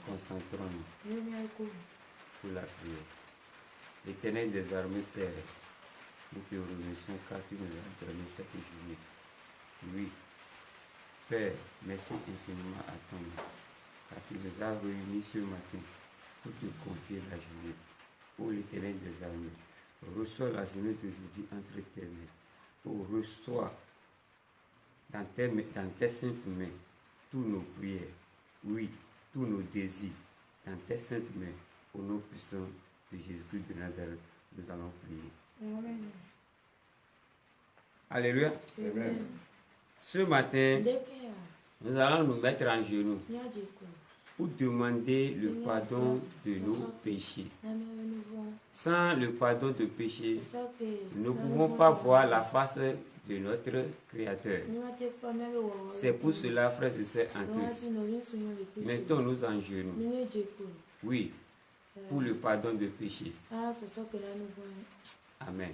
Concentrons-nous pour la prière. L'Éternel des armées, Père, nous te remercions car tu nous as donné cette journée. Oui, Père, merci infiniment à ton nom, car tu nous as réunis ce matin pour te confier la journée. Ô l'Éternel des armées, reçois la journée d'aujourd'hui entre tes mains. Ô, reçois dans tes saintes mains tous nos prières, oui, tous nos désirs, dans tes saintes mains, au nom puissant de Jésus-Christ de Nazareth, nous allons prier. Amen. Alléluia. Amen. Ce matin, nous allons nous mettre en genoux pour demander le pardon de nos péchés. Sans le pardon de péché, nous ne pouvons pas voir la face de notre Créateur. C'est pour cela, frères et sœurs en Christ, mettons-nous en genoux. Oui, pour le pardon de péché. Amen.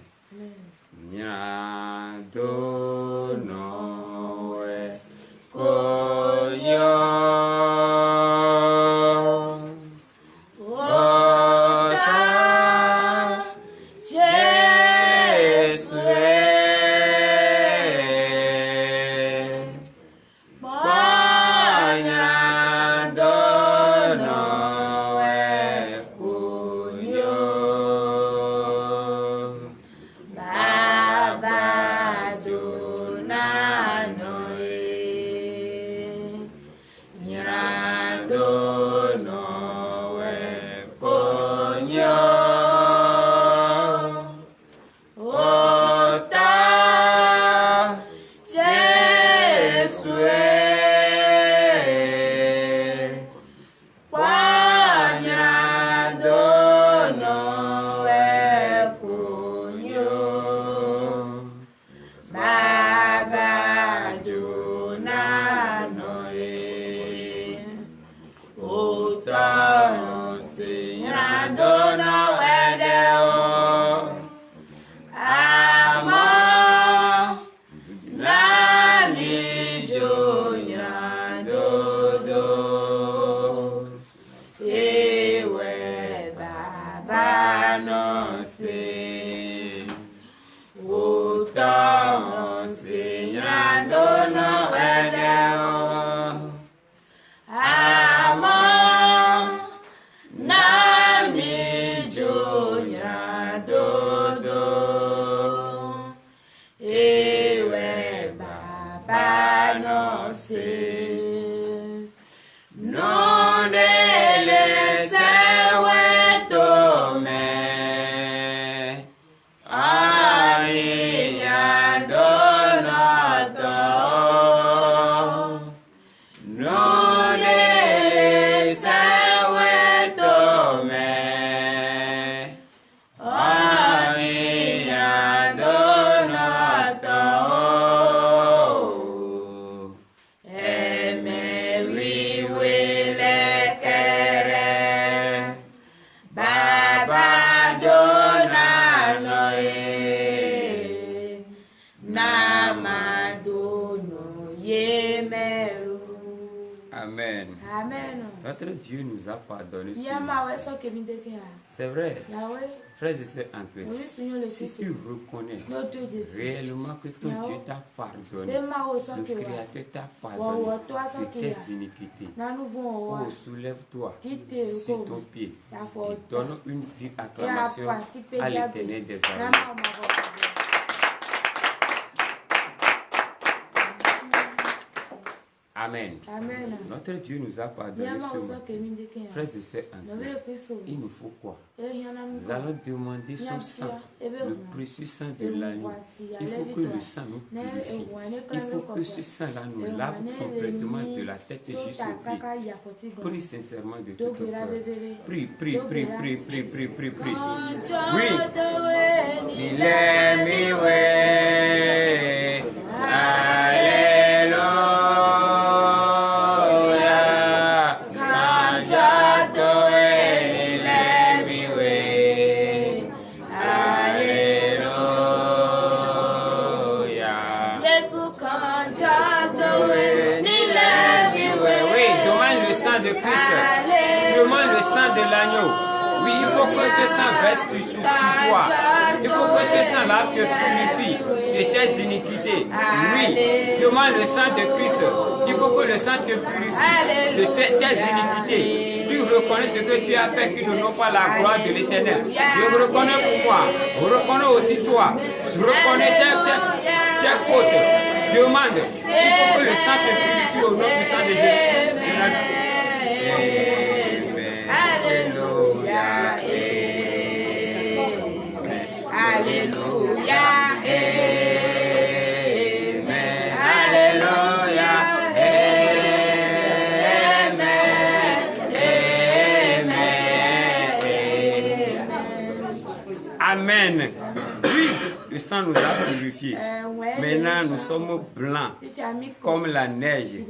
Notre Dieu nous a pardonné. C'est vrai. Frères et sœurs en Christ, si tu reconnais réellement que ton Dieu t'a pardonné, le Créateur t'a pardonné de tes iniquités, oh, soulève-toi sur ton pied et donne une vive acclamation à l'Éternel des armées. Amen. Amen. Notre Dieu nous a pardonné ce matin. Frères et sœurs en Christ, il nous faut quoi? Nous allons demander son sang, le précieux sang de l'agneau. Il faut que le sang nous purifie. Il faut que ce sang-là nous lave complètement de la tête jusqu'aux pieds. Prie sincèrement de tout ton cœur. Prie, prie, prie, prie, prie, prie, prie, prie. Oui. Il est mieux. Alléluia. sang de Christ. Demande le sang de l'agneau. Oui, il faut que ce sang verse sur toi. Il faut que ce sang-là te purifie de tes iniquités. Oui, demande le sang de Christ. Il faut que le sang te purifie de tes iniquités. Tu reconnais ce que tu as fait qui ne n'ont pas la gloire de l'Éternel. Je reconnais pour moi. Je reconnais aussi toi. Je reconnais tes fautes. Demande. Il faut que le sang te purifie au nom du sang de Jésus. Alléluia. Alléluia. Amen. Oui, le sang nous a purifiés. Maintenant, nous sommes blancs comme la neige.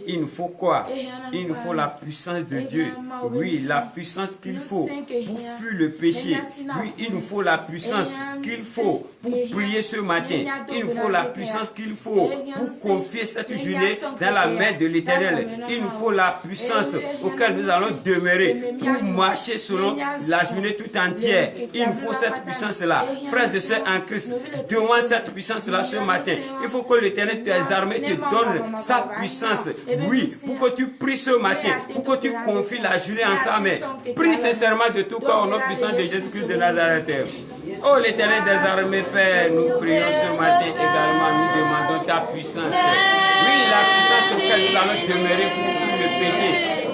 Il nous faut quoi? Il nous faut la puissance de Dieu. Oui, la puissance qu'il faut pour fuir le péché. Oui, il nous faut la puissance qu'il faut pour prier ce matin. Il nous faut la puissance qu'il faut pour confier cette journée dans la main de l'Éternel. Il nous faut la puissance auquel nous allons demeurer pour marcher selon la journée tout entière. Il nous faut cette puissance-là. Frères et sœurs en Christ, demande cette puissance-là ce matin. Il faut que l'Éternel tes armées te donne sa puissance. Oui, pour que tu pries ce matin, pour que tu confies la journée en sa main. Prie sincèrement de tout cœur au nom puissant de Jésus-Christ de Nazareth. Oh l'Éternel des armées, Père, nous prions ce matin également, nous demandons ta puissance. Oui, la puissance auquel nous allons demeurer pour fuir le péché.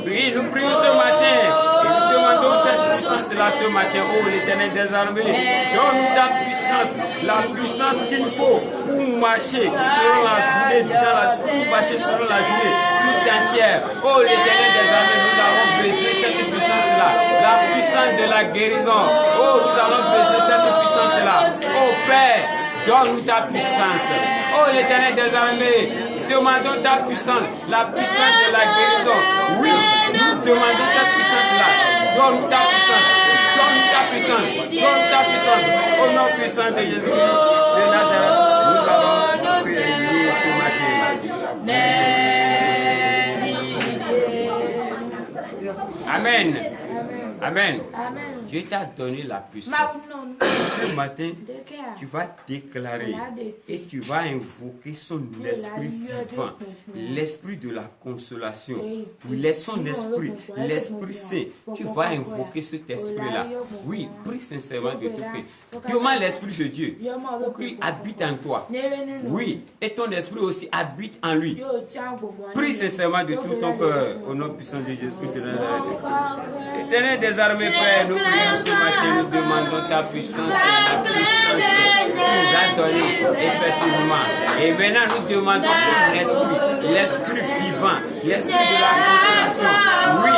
Oui, nous prions ce matin et nous demandons cette puissance-là ce matin. Oh l'Éternel des armées, donne-nous ta puissance, la puissance qu'il faut pour marcher selon la journée, pour marcher selon la journée tout entière. Oh l'Éternel des armées, nous avons besoin de cette puissance-là, la puissance de la guérison. Oh, nous avons besoin de cette puissance-là. Oh Père, donne-nous ta puissance. Oh l'Éternel des armées, demandons ta puissance, la puissance de la guérison. Oui, nous demandons cette puissance-là. Donne-nous ta puissance, donne-nous ta puissance, donne-nous ta puissance. Au nom puissant de Jésus de Nazareth, nous allons prier ce matin. Amen. Amen. Dieu t'a donné la puissance. Ce matin, tu vas déclarer et tu vas invoquer son esprit vivant, l'esprit de la consolation, son esprit, l'Esprit Saint. Tu vas invoquer cet esprit-là. Oui, prie sincèrement de tout cœur. Demande l'esprit de Dieu pour qu'il habite en toi. Oui, et ton esprit aussi habite en lui. Prie sincèrement de tout ton cœur au nom puissant de Jésus de Nazareth. Éternel des armées, Père, nous prions ce matin, nous demandons ta puissance, la puissance que tu nous as donnée, effectivement. Et maintenant, nous demandons ton esprit, l'esprit vivant, l'esprit de la consolation. Oui,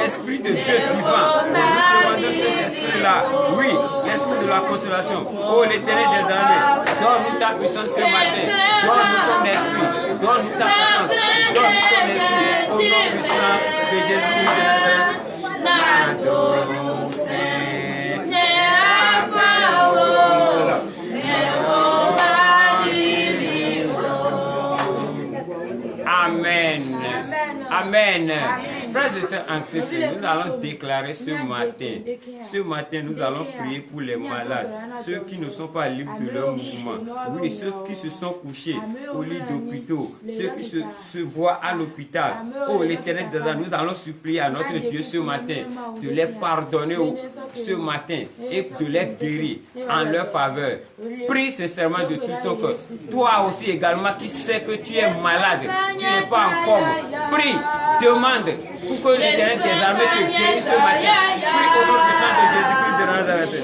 l'esprit de Dieu vivant. Nous demandons cet esprit-là. Oui, l'esprit de la consolation. Oh, l'Éternel des armées, donne-nous ta puissance ce matin. Donne-nous ton esprit. Donne-nous ta puissance. Donne-nous ton esprit. Au nom puissant de Jésus de Nazareth. Amen. Amen. Frères et sœurs en Christ, nous allons déclarer ce matin, nous allons prier pour les malades, ceux qui ne sont pas libres de leur mouvement, oui, ceux qui se sont couchés au lit d'hôpitaux, ceux qui se voient à l'hôpital. Oh l'Éternel des armées, nous allons supplier à notre Dieu ce matin de les pardonner ce matin et de les guérir en leur faveur. Prie sincèrement de tout ton cœur. Toi aussi également qui sais que tu es malade, tu n'es pas en forme. Prie, demande pour que l'Éternel des armées te guérisse ce matin. Prie au nom puissant de Jésus-Christ de Nazareth.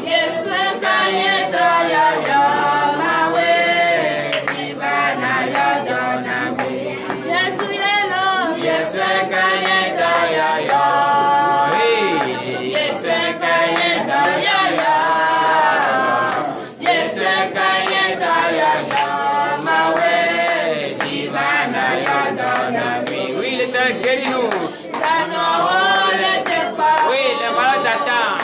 Oui, l'Éternel guéris-nous. Oui, les malades attendent.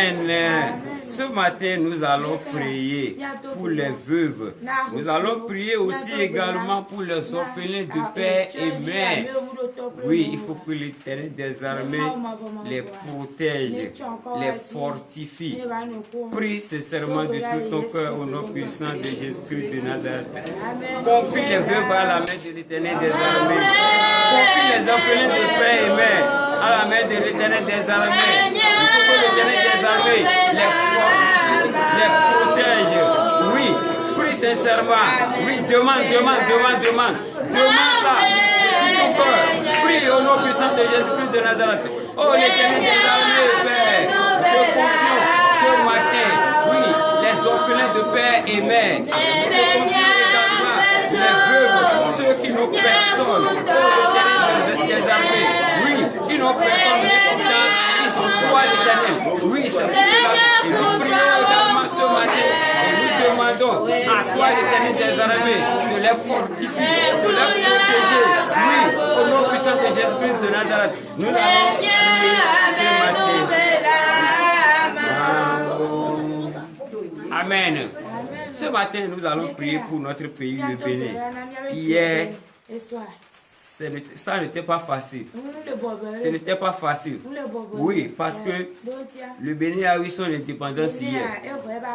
Amen. Ce matin, nous allons prier pour les veuves. Nous allons prier aussi également pour les orphelins de père et mère. Oui, il faut que l'Éternel des armées les protège, les fortifie. Prie sincèrement de tout ton cœur au nom puissant de Jésus-Christ de Nazareth. Confie les veuves à la main de l'Éternel des armées. Confie les orphelins de père et mère à la main de l'Éternel des armées. Il faut que l'Éternel des armées les fortifie, les protège. Oui, prie sincèrement. Oui, demande ça. Prie au nom puissant de Jésus-Christ de Nazareth. Oh, l'Éternel des armées, Père, nous confions ce matin, oui, les orphelins de père et mère. Nous confions également les veuves, ceux qui n'ont personne. Oh, l'Éternel des armées, oui, ils n'ont personne, mais pourtant, ils sont toi, l'Éternel. Oui, c'est pour cela que nous prions également ce matin et nous demandons à toi, l'Éternel des armées, de les fortifier, de les protéger. Oui, au nom puissant de Jésus-Christ de Nazareth, nous allons prier ce matin. Amen. Ce matin, nous allons prier pour notre pays, le Bénin. Hier, ça n'était pas facile. Ce n'était pas facile. Oui, parce que le Bénin a eu son indépendance hier.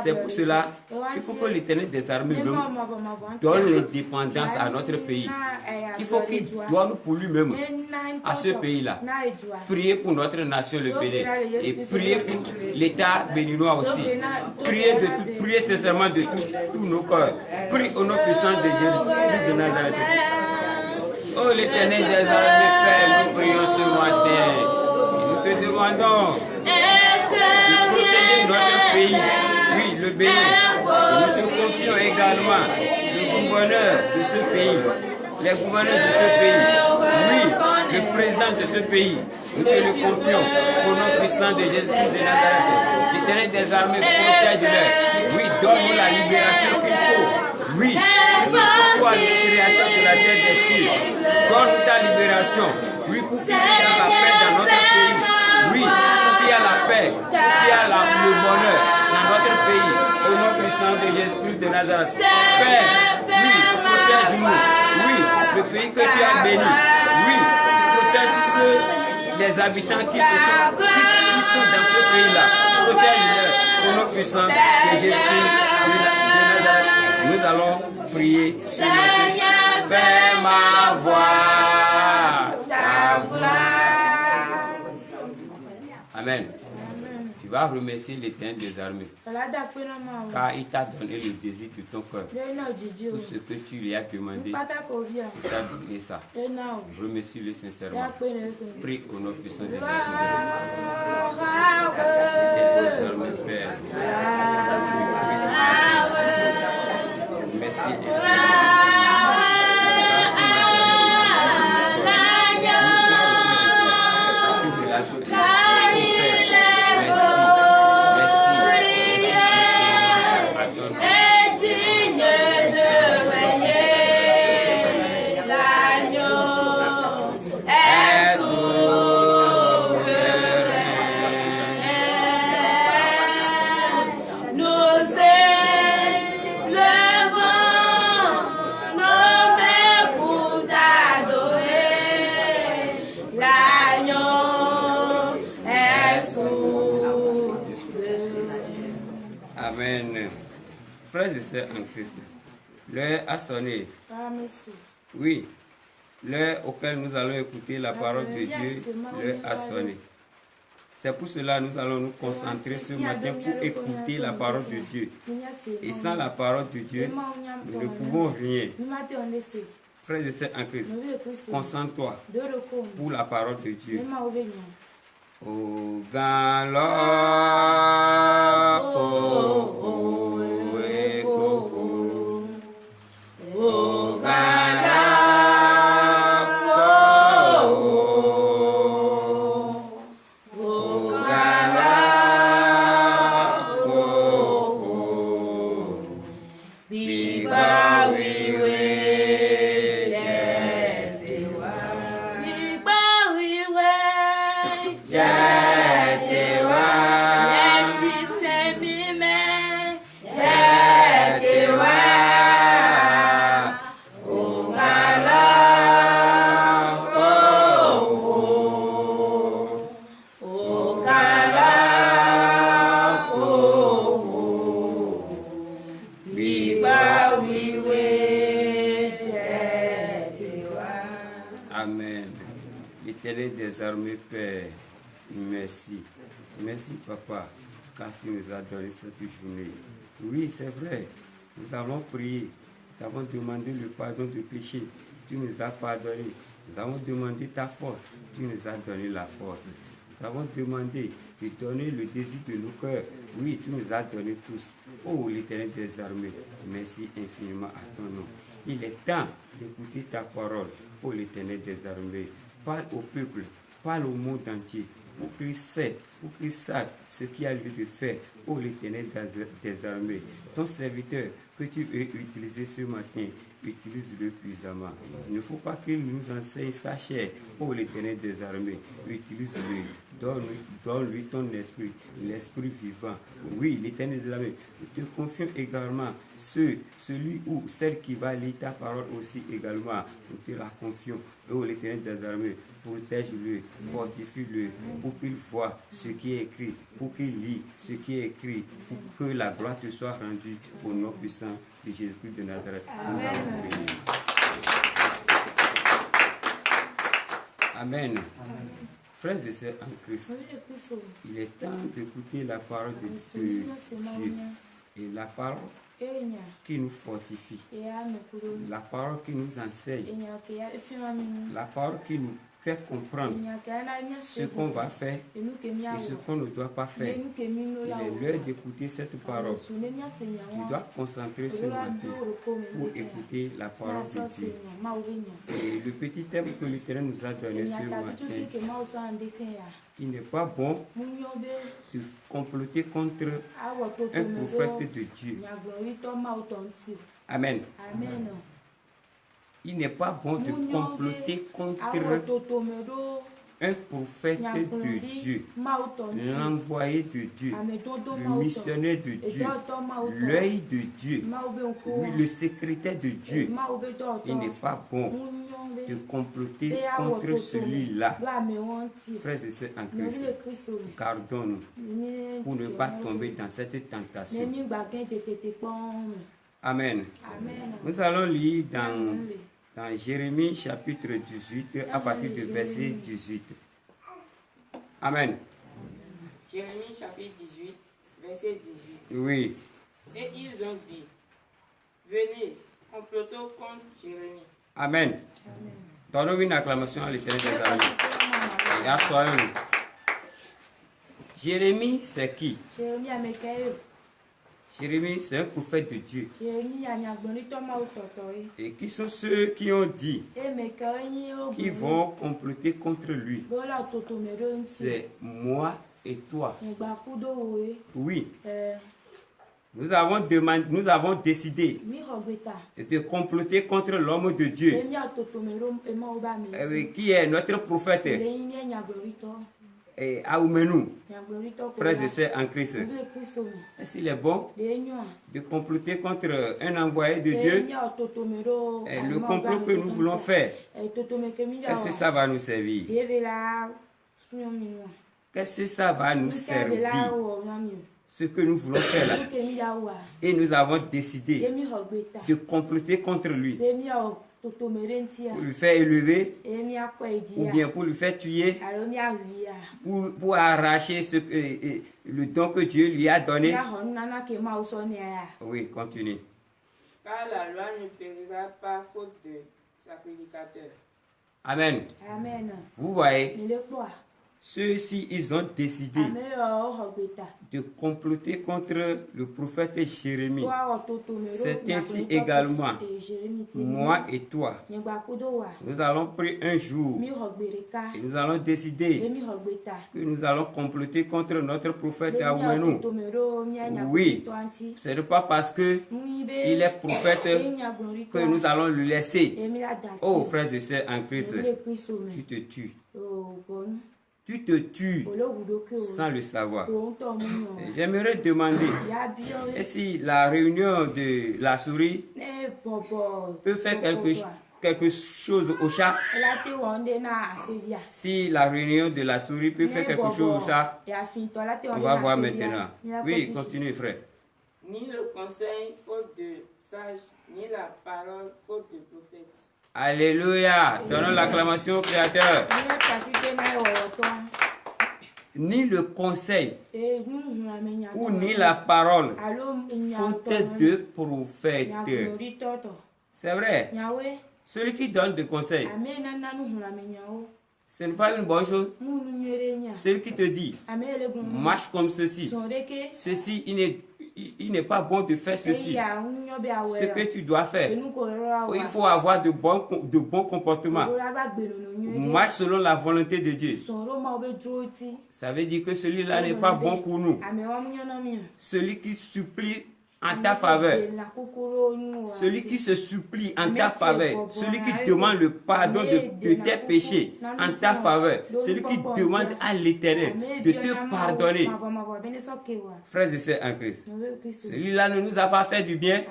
C'est pour cela qu'il faut que l'Éternel des armées donne l'indépendance à notre pays. Il faut qu'il donne pour lui-même à ce pays-là. Priez pour notre nation, le Bénin. Et priez pour l'État béninois aussi. Priez sincèrement de tous nos cœurs. Priez au nom puissant de Jésus-Christ de Nazareth. Oh l'Éternel des armées, Père, nous prions ce matin. Et nous te demandons de protéger notre pays. Oui, le Bénin. Et nous te confions également le gouverneur de ce pays, les gouverneurs de ce pays. Oui, le président de ce pays. Nous te le confions au nom puissant de Jésus-Christ de Nazareth. L'Éternel des armées, protège-le. Oui, donne-nous la libération qu'il faut. Oui, toi, le créateur de la terre des cieux, donne ta libération. Oui, pour qu'il y ait la paix dans notre pays. Oui, pour qu'il y ait la paix, pour qu'il y ait le bonheur dans notre pays. Au nom puissant de Jésus-Christ de Nazareth. Père, oui, protège-nous. Oui, le pays que tu as béni. Oui, protège les habitants qui sont dans ce pays-là. Protège-les au nom puissant de Jésus-Christ de Nazareth. Nous allons prier ce matin. Fais ma voix, ta voix. Amen. Tu vas remercier l'Éternel des armées, car il t'a donné le désir de ton cœur. Tout ce que tu lui as demandé, il t'a donné ça. Remercie-le sincèrement. Prie au nom puissant de Jésus. Merci. Amen. Frères et sœurs en Christ, l'heure a sonné. Oui, l'heure auquel nous allons écouter la parole de Dieu, l'heure a sonné. C'est pour cela que nous allons nous concentrer ce matin pour écouter la parole de Dieu. Et sans la parole de Dieu, nous ne pouvons rien. Frères et sœurs en Christ, concentre-toi pour la parole de Dieu. Au galop, au galop. Yeah. l'Éternel des armées, Père, merci. Merci, Papa, car tu nous as donné cette journée. Oui, c'est vrai. Nous avons prié. Nous avons demandé le pardon de péché. Tu nous as pardonné. Nous avons demandé ta force. Tu nous as donné la force. Nous avons demandé de donner le désir de nos cœurs. Oui, tu nous as donné tous. Oh, l'Éternel des armées, merci infiniment à ton nom. Il est temps d'écouter ta parole. Oh, l'Éternel des armées, parle au peuple, parle au monde entier, pour qu'il sait, pour qu'il sache ce qu'il y a lieu de faire. Oh, l'Éternel des armées, ton serviteur que tu veux utiliser ce matin, utilise-le puissamment. Il ne faut pas qu'il nous enseigne sa chair. Oh, l'Éternel des armées, utilise-le. Donne-lui ton esprit, l'esprit vivant. Oui, l'Éternel des armées, nous te confions également celui ou celle qui va lire ta parole aussi également. Nous te la confions. Oh, l'Éternel des armées, protège-le, fortifie-le, pour qu'il voit ce qui est écrit, pour qu'il lit ce qui est écrit, pour que la gloire te soit rendue au nom puissant de Jésus-Christ de Nazareth. Amen. Amen. Frères et sœurs en Christ, il est temps d'écouter la parole de Dieu et la parole qui nous fortifie, la parole qui nous enseigne, la parole qui nous fait comprendre ce qu'on va faire et ce qu'on ne doit pas faire. Il est l'heure d'écouter cette parole. Tu dois te concentrer ce matin pour écouter la parole de Dieu. Et le petit thème que l'Éternel nous a donné ce matin, il n'est pas bon de comploter contre un prophète de Dieu. Amen. Il n'est pas bon de comploter contre un prophète de Dieu, l'envoyé de Dieu, le missionnaire de Dieu, l'œil de Dieu, oui, le secrétaire de Dieu. Il n'est pas bon de comploter contre celui-là. Frères et sœurs en Christ, gardons-nous pour ne pas tomber dans cette tentation. Amen. Nous allons lire dans Jérémie chapitre 18 à partir du verset 18. Amen. Jérémie chapitre 18, verset 18. Oui. Et ils ont dit, venez, complotons contre Jérémie. Amen. Donnons une acclamation à l'Éternel des armées. Et assoyons-nous. Jérémie, c'est qui? Jérémie, c'est un prophète de Dieu. Et qui sont ceux qui ont dit qu'ils vont comploter contre lui? C'est moi et toi. Oui. Nous avons décidé de comploter contre l'homme de Dieu, qui est notre prophète. Et Aoumenou, frères et sœurs en Christ, est-ce qu'il est bon de comploter contre un envoyé de Dieu? Et le complot que nous voulons faire, est-ce que ça va nous servir? Qu'est-ce que ça va nous servir? Ce que nous voulons faire là. Et nous avons décidé de comploter contre lui. Pour lui faire élever, ou bien pour lui faire tuer, pour arracher le don que Dieu lui a donné. Oui, continue. Car la loi ne périra pas faute de sacrificateur. Amen. Vous voyez, ceux-ci, ils ont décidé de comploter contre le prophète Jérémie. C'est ainsi également, moi et toi. Nous allons prier un jour et nous allons décider que nous allons comploter contre notre prophète Aoumenou. Oui, ce n'est pas parce que il est prophète que nous allons le laisser. Oh, frères et sœurs en Christ, tu te tues. Tu te tues sans le savoir. J'aimerais demander, est-ce que la réunion de la souris peut faire quelque chose au chat? Si la réunion de la souris peut faire quelque chose au chat, on va voir maintenant. Oui, continue frère. Ni le conseil faute de sage, ni la parole faute de prophète. Alléluia. Donnons l'acclamation au Créateur. Ni le conseil ou ni la parole faute de prophète. C'est vrai. Celui qui donne des conseils, ce n'est pas une bonne chose. Celui qui te dit, marche comme ceci. Ceci, il n'est pas bon de faire ceci. Ce que tu dois faire. Il faut avoir de bons comportements. Marche selon la volonté de Dieu. Ça veut dire que celui-là n'est pas bon pour nous. Celui qui supplie en ta faveur. Celui qui se supplie en ta faveur. Celui qui demande le pardon de tes péchés en ta faveur. Celui qui demande à l'Éternel de te pardonner. Frères et sœurs en Christ. Celui-là ne nous a pas fait du bien.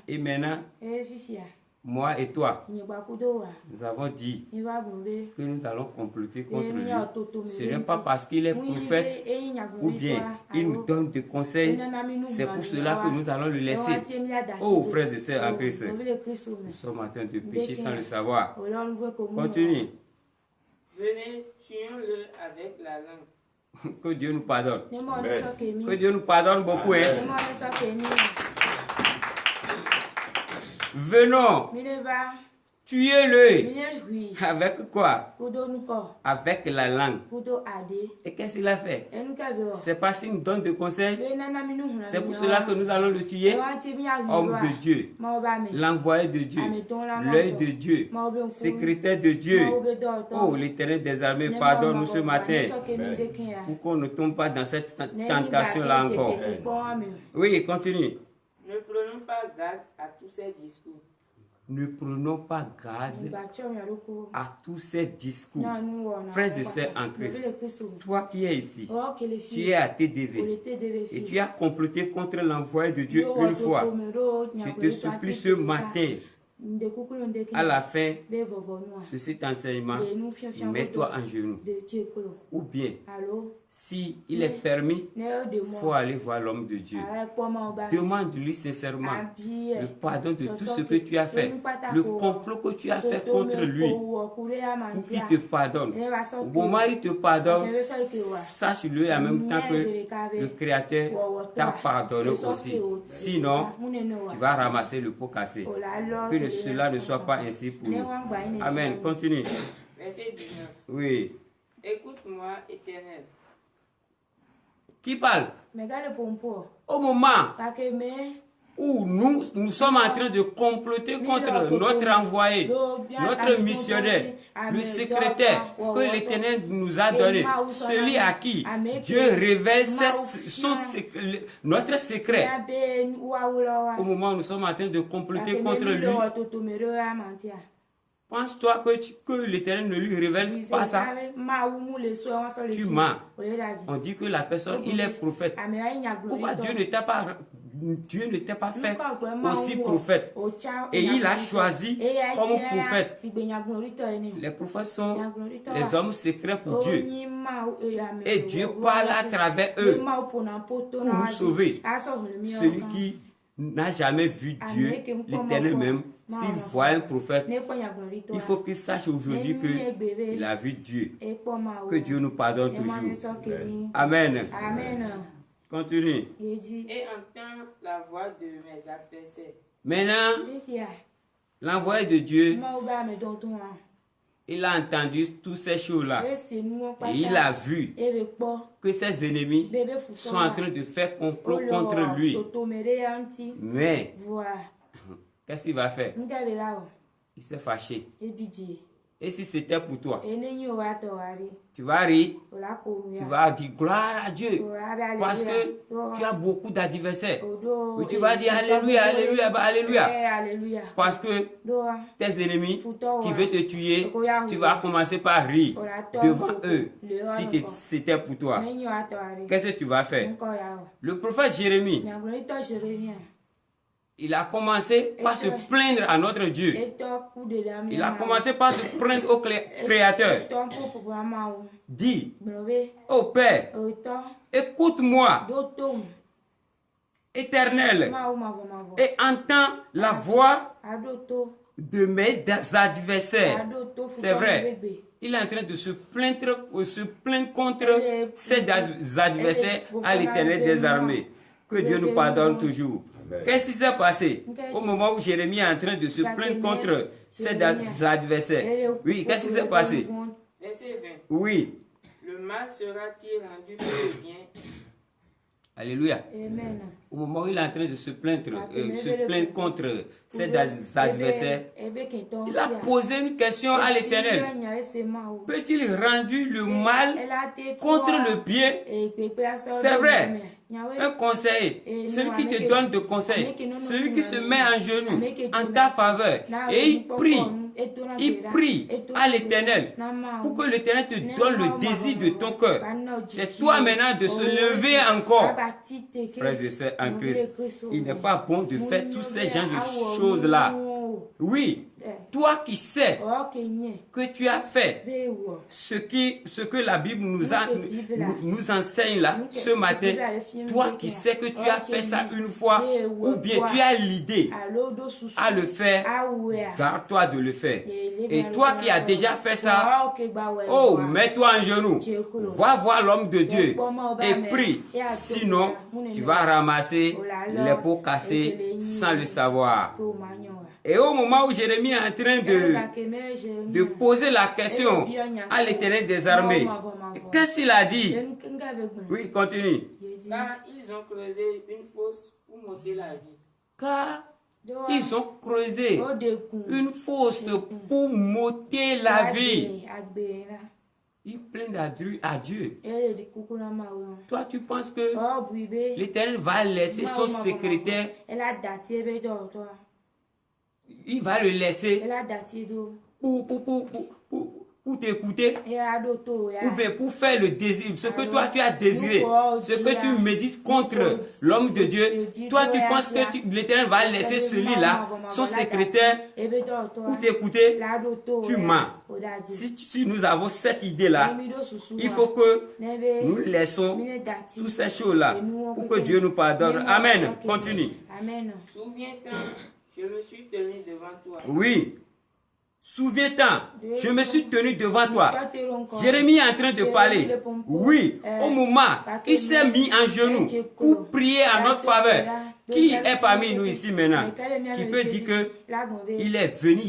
Et maintenant, moi et toi, nous avons dit que nous allons comploter contre lui. Ce n'est pas parce qu'il est prophète ou bien il nous donne des conseils. C'est pour cela que nous allons le laisser. Oh, frères et sœurs en Christ, nous sommes en train de pécher sans le savoir. Continue. Venez, tuons-le avec la langue. Que Dieu nous pardonne. Que Dieu nous pardonne beaucoup. Hein? Venons, tuez-le. Avec quoi? Avec la langue. Et qu'est-ce qu'il a fait? C'est parce qu'il nous donne des conseils. C'est pour cela que nous allons le tuer. Homme de Dieu, l'envoyé de Dieu, l'œil de Dieu, secrétaire de Dieu. Oh, l'Éternel des armées, pardonne-nous ce matin. Pour qu'on ne tombe pas dans cette tentation-là encore. Oui, continue. Ne prenons pas garde à tous ces discours. Ne prenons pas garde à tous ces discours. Frères et sœurs en Christ, toi qui es ici, tu es à TDV et tu as comploté contre l'envoyé de Dieu une fois. Je te supplie ce matin, à la fin de cet enseignement, mets-toi en genoux. Ou bien, si il est permis, il faut aller voir l'homme de Dieu. Demande-lui sincèrement le pardon de tout ce que tu as fait, le complot que tu as fait contre lui, pour qu'il te pardonne. Au moment où il te pardonne, sache-le en même temps que le Créateur t'a pardonné aussi. Sinon, tu vas ramasser le pot cassé. Que cela ne soit pas ainsi pour nous. Amen. Continue. Verset 19. Oui. Écoute-moi, Éternel. Qui parle? Au moment où nous sommes en train de comploter contre notre envoyé, notre missionnaire, le secrétaire que l'Éternel nous a donné, celui à qui Dieu révèle notre secret. Au moment où nous sommes en train de comploter contre lui, pense-toi que l'Éternel ne lui révèle pas ça. Tu mens. On dit que la personne, il est prophète. Pourquoi Dieu ne t'a pas fait aussi prophète? Et il a choisi comme prophète. Les prophètes sont les hommes secrets pour Dieu. Et Dieu parle à travers eux pour nous sauver. Celui qui n'a jamais vu Dieu, l'Éternel même, s'il voit un prophète, il faut qu'il sache aujourd'hui qu'il a vu Dieu. Que Dieu nous pardonne toujours. Amen. Continue. Et entends la voix de mes adversaires. Maintenant, l'envoyé de Dieu, il a entendu toutes ces choses-là. Et il a vu que ses ennemis sont en train de faire complot contre lui. Mais, qu'est-ce qu'il va faire? Il s'est fâché. Et si c'était pour toi, tu vas rire, tu vas dire gloire à Dieu, parce que tu as beaucoup d'adversaires. Oui, tu vas dire alléluia, alléluia, alléluia. Parce que tes ennemis qui veulent te tuer, tu vas commencer par rire devant eux. Si c'était pour toi, qu'est-ce que tu vas faire? Le prophète Jérémie, il a commencé par se plaindre à notre Dieu. Il a commencé par se plaindre au Créateur. Dit, ô Père, écoute-moi, Éternel, et entends la voix de mes adversaires. C'est vrai. Il est en train de se plaindre contre ses adversaires à l'Éternel des armées. Que Dieu nous pardonne toujours. Qu'est-ce qui s'est passé au moment où Jérémie est en train de se plaindre contre ses adversaires? Oui, qu'est-ce qui s'est passé? Verset 20. Oui. Le mal sera-t-il rendu pour le bien? Alléluia. Amen. Au moment où il est en train de se plaindre contre ses adversaires, il a posé une question à l'Éternel. Peut-il rendre le mal contre le bien? C'est vrai. Un conseiller, celui qui te donne de conseils, celui qui se met en genoux en ta faveur et il prie à l'Éternel pour que l'Éternel te donne le désir de ton cœur. C'est toi maintenant de se lever encore. Frères et sœurs en Christ, il n'est pas bon de faire tous ces genres de choses-là. Oui, toi qui sais que tu as fait ce que la Bible nous enseigne là ce matin, toi qui sais que tu as fait ça une fois ou bien tu as l'idée à le faire, garde-toi de le faire. Et toi qui as déjà fait ça, oh, mets-toi en genoux, va voir l'homme de Dieu et prie. Sinon, tu vas ramasser les pots cassés sans le savoir. Et au moment où Jérémie est en train de poser la question à l'Éternel des armées, qu'est-ce qu'il a dit? Oui, continue. Car ils ont creusé une fosse pour m'ôter la vie. Car ils ont creusé une fosse pour m'ôter la vie. Ils plaignent à Dieu. Toi, tu penses que l'Éternel va laisser son secrétaire? Il va le laisser pour t'écouter ou bien pour faire le désir, ce que toi tu as désiré, ce que tu médites contre l'homme de Dieu. Toi tu penses que l'Éternel va laisser celui-là, son secrétaire, pour t'écouter. Tu mens. Si nous avons cette idée-là, il faut que nous laissons toutes ces choses-là pour que Dieu nous pardonne. Amen. Continue. Souviens-toi, je me suis tenu devant toi. Oui. Souviens-toi, je me suis tenu devant toi. Jérémie est en train de parler. Oui, au moment, il s'est mis en genoux pour prier à notre faveur. Qui est parmi nous ici maintenant? Qui peut dire que il est venu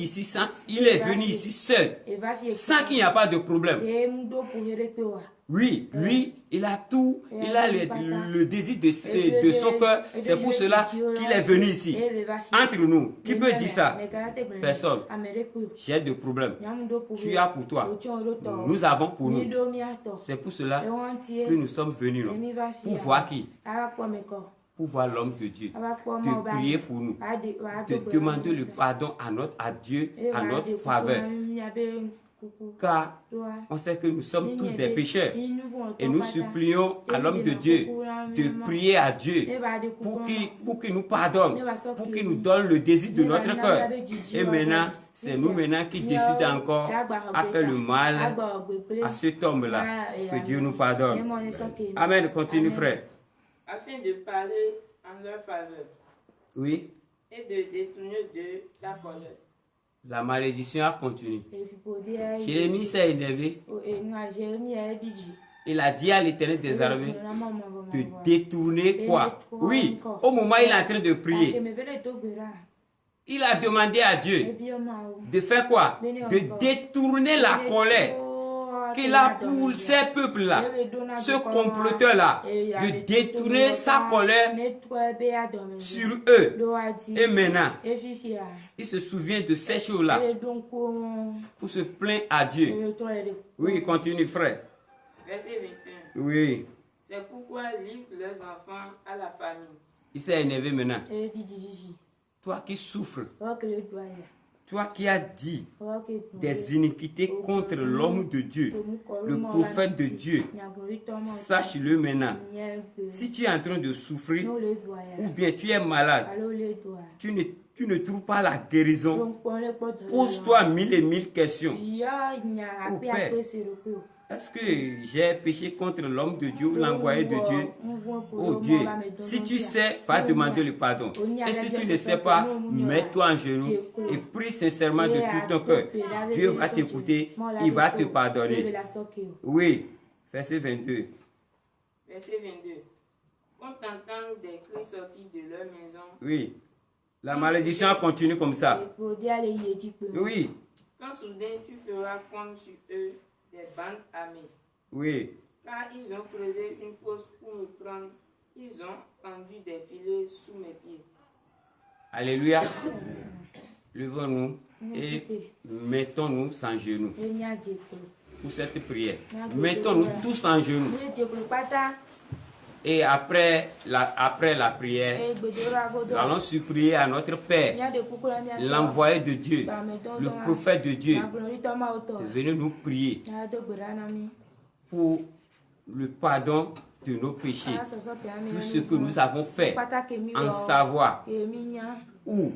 ici seul, sans qu'il n'y a pas de problème. Oui, lui, il a tout, il a le désir de son cœur. C'est pour cela qu'il est venu ici. Entre nous, qui peut dire ça? Personne. J'ai de problèmes. Tu as pour toi. Nous avons pour nous. C'est pour cela que nous sommes venus là. Pour voir qui? Pour voir l'homme de Dieu, de prier pour nous, de demander le pardon à Dieu, à notre faveur. Car on sait que nous sommes tous des pécheurs et nous supplions à l'homme de Dieu de prier à Dieu pour qu'il nous pardonne, pour qu'il nous donne le désir de notre cœur. Et maintenant, c'est nous maintenant qui décidons encore à faire le mal à cet homme-là. Que Dieu nous pardonne. Amen. Continue, frère. Afin de parler en leur faveur. Oui. Et de détourner de la colère. La malédiction a continué. Jérémie s'est énervé. Il a dit à l'Éternel des armées de détourner quoi? Oui, au moment où il est en train de prier, il a demandé à Dieu de faire quoi? De détourner la colère qu'il a pour ces peuples-là, ce comploteur-là, de détourner sa colère sur eux. Et maintenant, il se souvient de ces choses-là pour se plaindre à Dieu. Oui, continue, frère. Verset 21. Oui. C'est pourquoi livrent leurs enfants à la famille. Il s'est énervé maintenant. Toi qui souffres, toi qui as dit des iniquités contre l'homme de Dieu, le prophète de Dieu, sache-le maintenant. Si tu es en train de souffrir, ou bien tu es malade, tu ne trouves pas la guérison, pose-toi 1000 et 1000 questions au Père. est-ce que j'ai péché contre l'homme de Dieu ou l'envoyé de Dieu? Oh Dieu, si tu sais, va demander le pardon. Et si tu ne sais pas, mets-toi en genoux et prie sincèrement de tout ton cœur. Dieu va t'écouter, il va te pardonner. Oui, verset 22. Verset 22. Quand t'entends des cris sortis de leur maison. Oui. La malédiction continue comme ça. Oui. Quand soudain tu feras fondre sur eux des bandes armées. Oui. Car ils ont creusé une fosse pour me prendre. Ils ont tendu des filets sous mes pieds. Alléluia. Levons-nous et mettons-nous en genoux pour cette prière. Mettons-nous tous en genoux. Et après la prière, nous allons supplier à notre Père, l'envoyé de Dieu, le prophète de Dieu, de venir nous prier pour le pardon de nos péchés, tout ce que nous avons fait en savoir ou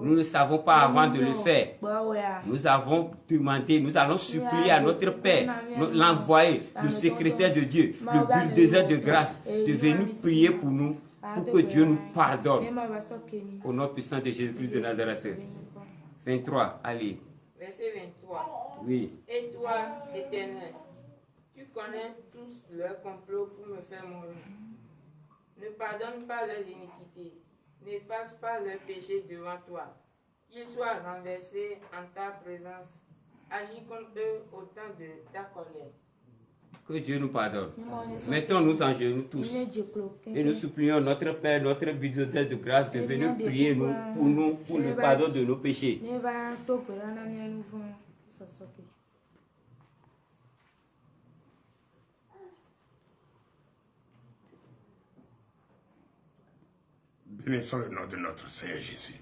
nous ne savons pas avant de le faire. Nous avons demandé, nous allons supplier à notre Père, l'envoyé, le secrétaire de Dieu, le bulldozer de grâce, de venir prier pour nous, pour que Dieu nous pardonne. Au nom puissant de Jésus-Christ de Nazareth. 23, allez. Verset 23. Oui. Et toi, Éternel, tu connais tous leurs complots pour me faire mourir. Ne pardonne pas leurs iniquités. N'efface pas leurs péchés devant toi. Qu'ils soient renversés en ta présence. Agis contre eux au temps de ta colère. Que Dieu nous pardonne. Mettons-nous en genoux tous. Et nous supplions notre Père, notre bulldozer de grâce de venir prier pour le pardon de nos péchés. Bénissons le nom de notre Seigneur Jésus.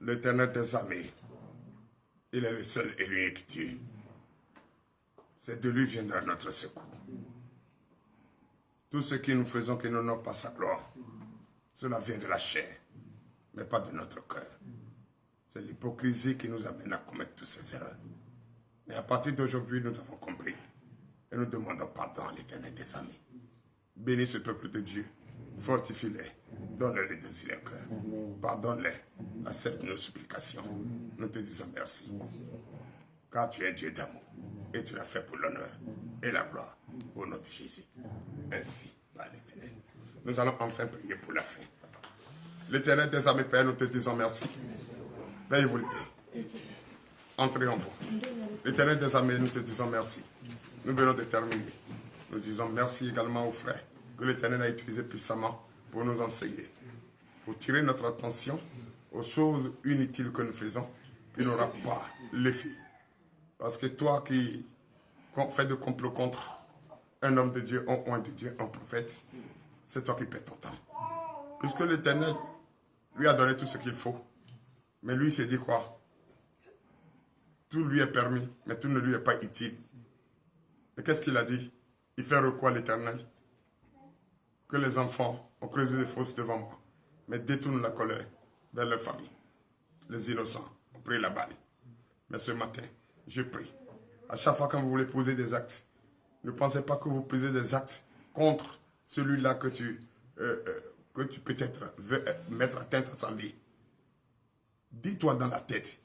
L'Éternel des armées, il est le seul et l'unique Dieu. C'est de lui viendra notre secours. Tout ce que nous faisons qui n'honore pas sa gloire, cela vient de la chair, mais pas de notre cœur. C'est l'hypocrisie qui nous amène à commettre toutes ces erreurs. Mais à partir d'aujourd'hui, nous avons compris. Et nous demandons pardon à l'Éternel des armées. Bénis ce peuple de Dieu. Fortifie-les. Donne-leur le désir au cœur. Pardonne-les. Accepte nos supplications. Nous te disons merci. Car tu es Dieu d'amour. Et tu l'as fait pour l'honneur et la gloire. Au nom de Jésus. Ainsi va l'Éternel. Nous allons enfin prier pour la fin. L'Éternel des armées, Père, nous te disons merci. Veuillez vous lever. Entrez en vous. L'Éternel des armées, nous te disons merci. Nous venons de terminer. Nous disons merci également aux frères que l'Éternel a utilisé puissamment pour nous enseigner, pour tirer notre attention aux choses inutiles que nous faisons, qui n'aura pas l'effet. Parce que toi qui fais de complot contre un homme de Dieu, un oint de Dieu, un prophète, c'est toi qui perds ton temps. Puisque l'Éternel lui a donné tout ce qu'il faut, mais lui il s'est dit quoi? Tout lui est permis, mais tout ne lui est pas utile. Et qu'est-ce qu'il a dit? Il fait recours à l'Éternel. Que les enfants ont creusé des fosses devant moi, mais détournent la colère vers leur famille. Les innocents ont pris la balle. Mais ce matin, je prie. À chaque fois que vous voulez poser des actes, ne pensez pas que vous posez des actes contre celui-là que tu peut-être veux mettre atteinte à sa vie. Dis-toi dans la tête,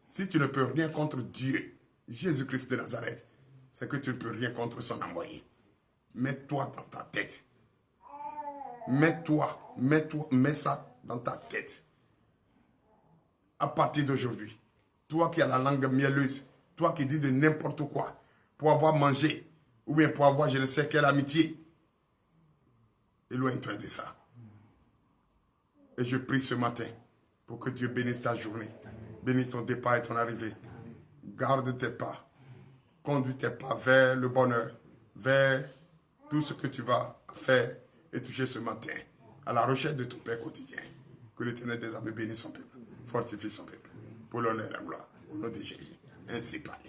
si tu ne peux rien contre Dieu, Jésus-Christ de Nazareth, c'est que tu ne peux rien contre son envoyé. Mets-toi dans ta tête. Mets ça dans ta tête. À partir d'aujourd'hui, toi qui as la langue mielleuse, toi qui dis de n'importe quoi, pour avoir mangé, ou bien pour avoir je ne sais quelle amitié, éloigne-toi de ça. Et je prie ce matin pour que Dieu bénisse ta journée, bénisse ton départ et ton arrivée. Garde tes pas, conduis tes pas vers le bonheur, vers tout ce que tu vas faire et toucher ce matin, à la recherche de ton Père quotidien. Que l'Éternel des armées bénisse son peuple, fortifie son peuple, pour l'honneur et la gloire, au nom de Jésus. Ainsi parle.